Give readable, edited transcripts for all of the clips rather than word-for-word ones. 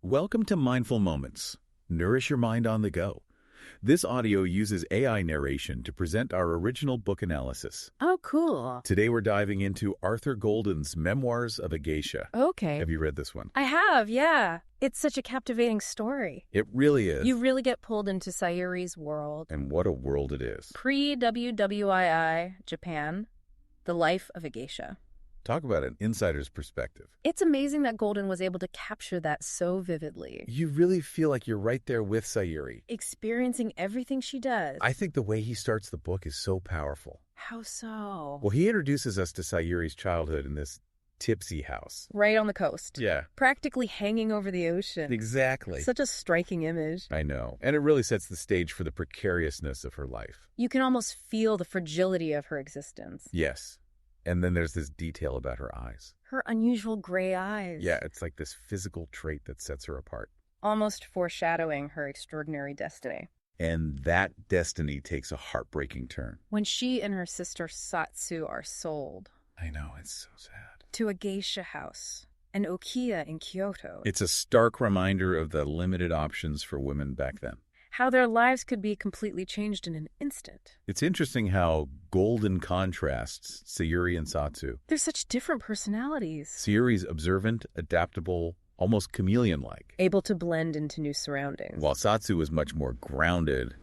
Welcome to Mindful Moments. Nourish your mind on the go. This audio uses AI narration to present our original book analysis. Oh, cool. Today we're diving into Arthur Golden's Memoirs of a Geisha. Okay. Have you read this one? I have, yeah. It's such a captivating story. It really is. You really get pulled into Sayuri's world. And what a world it is. Pre-WWII Japan, the life of a geisha. Talk about an insider's perspective. It's amazing that Golden was able to capture that so vividly. You really feel like you're right there with Sayuri. Experiencing everything she does. I think the way he starts the book is so powerful. How so? Well, he introduces us to Sayuri's childhood in this tipsy house. Right on the coast. Yeah. Practically hanging over the ocean. Exactly. Such a striking image. I know. And it really sets the stage for the precariousness of her life. You can almost feel the fragility of her existence. Yes. And then there's this detail about her eyes. Her unusual gray eyes. Yeah, it's like this physical trait that sets her apart. Almost foreshadowing her extraordinary destiny. And that destiny takes a heartbreaking turn. When she and her sister Satsu are sold. I know, it's so sad. To a geisha house, an okiya in Kyoto. It's a stark reminder of the limited options for women back then. How their lives could be completely changed in an instant. It's interesting how Golden contrasts Sayuri and Satsu. They're such different personalities. Sayuri's observant, adaptable, almost chameleon-like. Able to blend into new surroundings. While Satsu is much more grounded,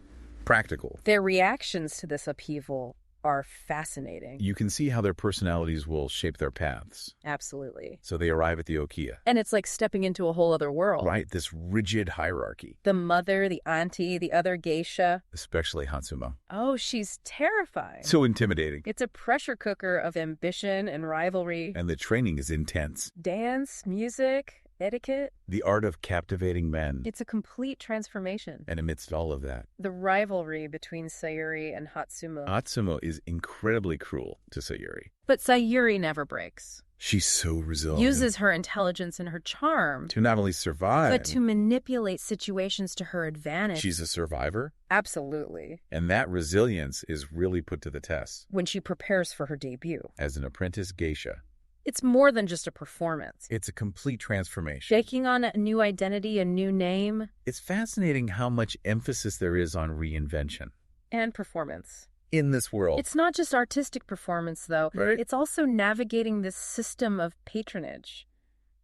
practical. Their reactions to this upheaval are fascinating. You can see how their personalities will shape their paths. Absolutely. So they arrive at the okiya. And it's like stepping into a whole other world. Right, this rigid hierarchy. The mother, the auntie, the other geisha. Especially Hatsumo. Oh, she's terrifying. So intimidating. It's a pressure cooker of ambition and rivalry. And the training is intense. Dance, music, etiquette. The art of captivating men. It's a complete transformation. And amidst all of that, the rivalry between Sayuri and Hatsumo. Hatsumo is incredibly cruel to Sayuri. But Sayuri never breaks. She's so resilient. Uses her intelligence and her charm. To not only survive, but to manipulate situations to her advantage. She's a survivor? Absolutely. And that resilience is really put to the test. When she prepares for her debut. As an apprentice geisha. It's more than just a performance. It's a complete transformation. Taking on a new identity, a new name. It's fascinating how much emphasis there is on reinvention. And performance. In this world. It's not just artistic performance, though. Right? It's also navigating this system of patronage.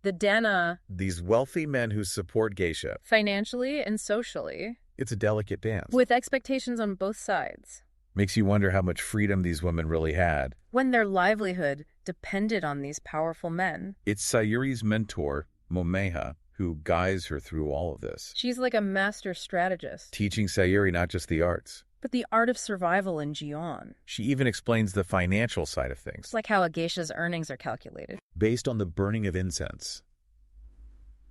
The dana. These wealthy men who support geisha. Financially and socially. It's a delicate dance. With expectations on both sides. Makes you wonder how much freedom these women really had. When their livelihood depended on these powerful men. It's Sayuri's mentor, Momeha, who guides her through all of this. She's like a master strategist. Teaching Sayuri not just the arts, but the art of survival in Gion. She even explains the financial side of things. It's like how a geisha's earnings are calculated. Based on the burning of incense.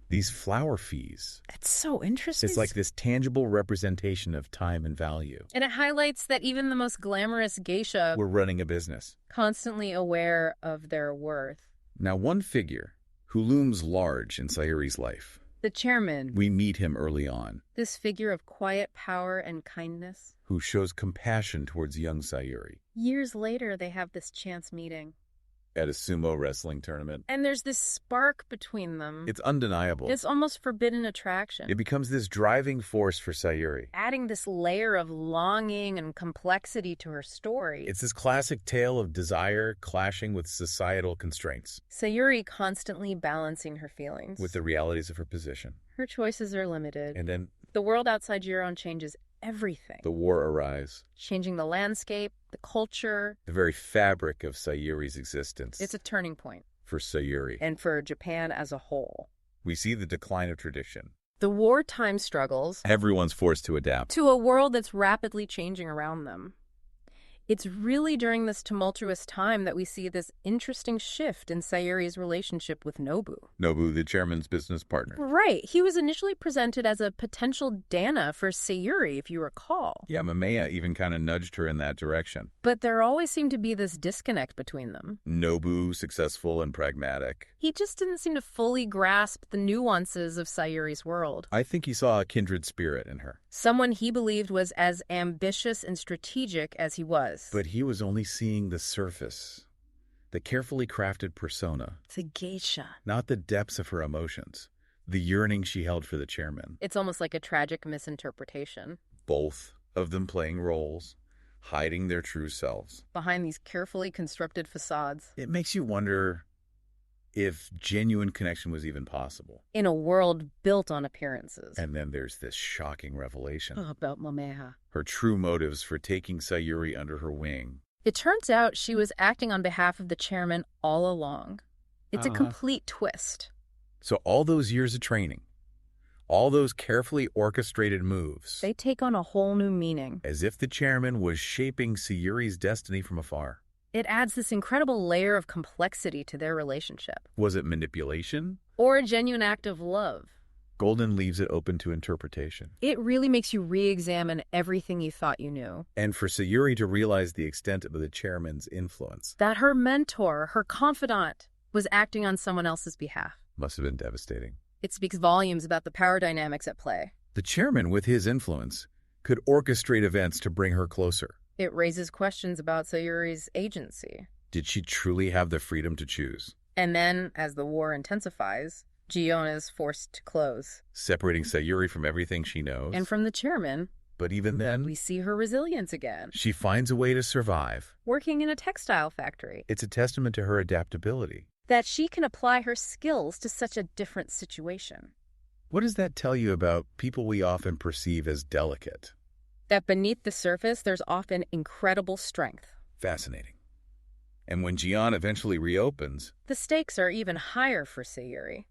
These flower fees. It's so interesting. It's like this tangible representation of time and value. And it highlights that even the most glamorous geisha were running a business. Constantly aware of their worth. Now, one figure who looms large in Sayuri's life. The chairman. We meet him early on. This figure of quiet power and kindness. Who shows compassion towards young Sayuri. Years later, they have this chance meeting. At a sumo wrestling tournament. And there's this spark between them. It's undeniable. It's almost forbidden attraction. It becomes this driving force for Sayuri. Adding this layer of longing and complexity to her story. It's this classic tale of desire clashing with societal constraints. Sayuri constantly balancing her feelings. With the realities of her position. Her choices are limited. And then the world outside Giron changes everything. The war arrives. Changing the landscape, the culture. The very fabric of Sayuri's existence. It's a turning point. For Sayuri. And for Japan as a whole. We see the decline of tradition. The wartime struggles. Everyone's forced to adapt. To a world that's rapidly changing around them. It's really during this tumultuous time that we see this interesting shift in Sayuri's relationship with Nobu. Nobu, the chairman's business partner. Right. He was initially presented as a potential Dana for Sayuri, if you recall. Yeah, Momeha even kind of nudged her in that direction. But there always seemed to be this disconnect between them. Nobu, successful and pragmatic. He just didn't seem to fully grasp the nuances of Sayuri's world. I think he saw a kindred spirit in her. Someone he believed was as ambitious and strategic as he was. But he was only seeing the surface, the carefully crafted persona. It's a geisha. Not the depths of her emotions, the yearning she held for the chairman. It's almost like a tragic misinterpretation. Both of them playing roles, hiding their true selves. Behind these carefully constructed facades. It makes you wonder if genuine connection was even possible. In a world built on appearances. And then there's this shocking revelation. About Momeha. Her true motives for taking Sayuri under her wing. It turns out she was acting on behalf of the chairman all along. It's a complete twist. So all those years of training, all those carefully orchestrated moves, they take on a whole new meaning. As if the chairman was shaping Sayuri's destiny from afar. It adds this incredible layer of complexity to their relationship. Was it manipulation? Or a genuine act of love? Golden leaves it open to interpretation. It really makes you re-examine everything you thought you knew. And for Sayuri to realize the extent of the chairman's influence. That her mentor, her confidant, was acting on someone else's behalf. Must have been devastating. It speaks volumes about the power dynamics at play. The chairman, with his influence, could orchestrate events to bring her closer. It raises questions about Sayuri's agency. Did she truly have the freedom to choose? And then, as the war intensifies, Gion is forced to close. Separating Sayuri from everything she knows. And from the chairman. But even then, we see her resilience again. She finds a way to survive. Working in a textile factory. It's a testament to her adaptability. That she can apply her skills to such a different situation. What does that tell you about people we often perceive as delicate? That beneath the surface, there's often incredible strength. Fascinating. And when Gion eventually reopens, the stakes are even higher for Sayuri.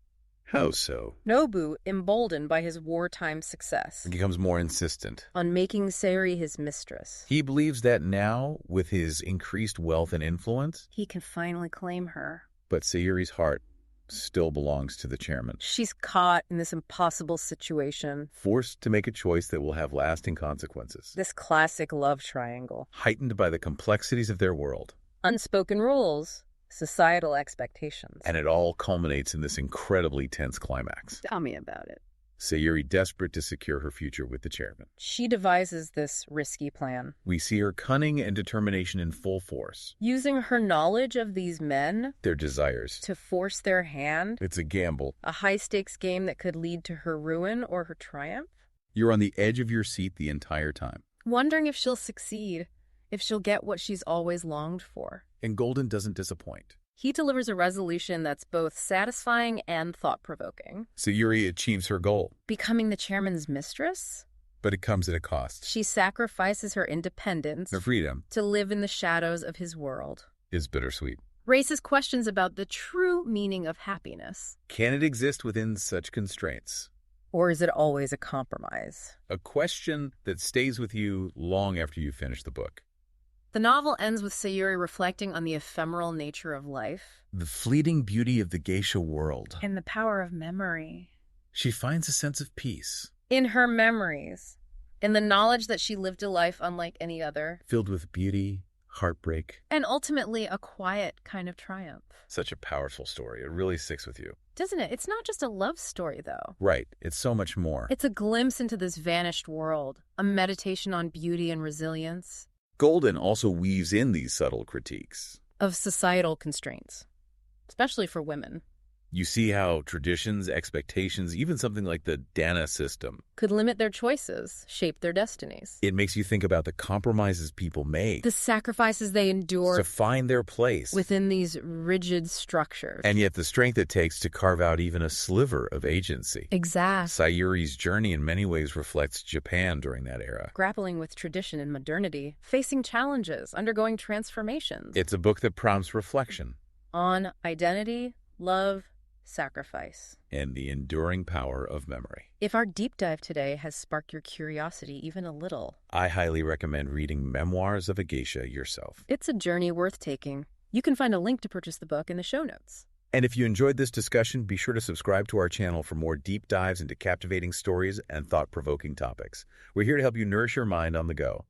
How so? Nobu, emboldened by his wartime success, becomes more insistent on making Sayuri his mistress. He believes that now, with his increased wealth and influence, he can finally claim her. But Sayuri's heart still belongs to the chairman. She's caught in this impossible situation. Forced to make a choice that will have lasting consequences. This classic love triangle. Heightened by the complexities of their world. Unspoken rules. Societal expectations. And it all culminates in this incredibly tense climax. Tell me about it. Sayuri desperate to secure her future with the chairman. She devises this risky plan. We see her cunning and determination in full force. Using her knowledge of these men, their desires, to force their hand. It's a gamble. A high-stakes game that could lead to her ruin or her triumph. You're on the edge of your seat the entire time. Wondering if she'll succeed, if she'll get what she's always longed for. And Golden doesn't disappoint. He delivers a resolution that's both satisfying and thought-provoking. Sayuri achieves her goal. Becoming the chairman's mistress? But it comes at a cost. She sacrifices her independence, her freedom, to live in the shadows of his world. Is bittersweet. Raises questions about the true meaning of happiness. Can it exist within such constraints? Or is it always a compromise? A question that stays with you long after you finish the book. The novel ends with Sayuri reflecting on the ephemeral nature of life. The fleeting beauty of the geisha world. And the power of memory. She finds a sense of peace. In her memories. In the knowledge that she lived a life unlike any other. Filled with beauty, heartbreak. And ultimately a quiet kind of triumph. Such a powerful story. It really sticks with you. Doesn't it? It's not just a love story, though. Right. It's so much more. It's a glimpse into this vanished world. A meditation on beauty and resilience. Golden also weaves in these subtle critiques of societal constraints, especially for women. You see how traditions, expectations, even something like the Dana system could limit their choices, shape their destinies. It makes you think about the compromises people make. The sacrifices they endure to find their place within these rigid structures. And yet the strength it takes to carve out even a sliver of agency. Exactly. Sayuri's journey in many ways reflects Japan during that era. Grappling with tradition and modernity, facing challenges, undergoing transformations. It's a book that prompts reflection. On identity, love, sacrifice. And the enduring power of memory. If our deep dive today has sparked your curiosity even a little, I highly recommend reading Memoirs of a Geisha yourself. It's a journey worth taking. You can find a link to purchase the book in the show notes. And if you enjoyed this discussion, be sure to subscribe to our channel for more deep dives into captivating stories and thought-provoking topics. We're here to help you nourish your mind on the go.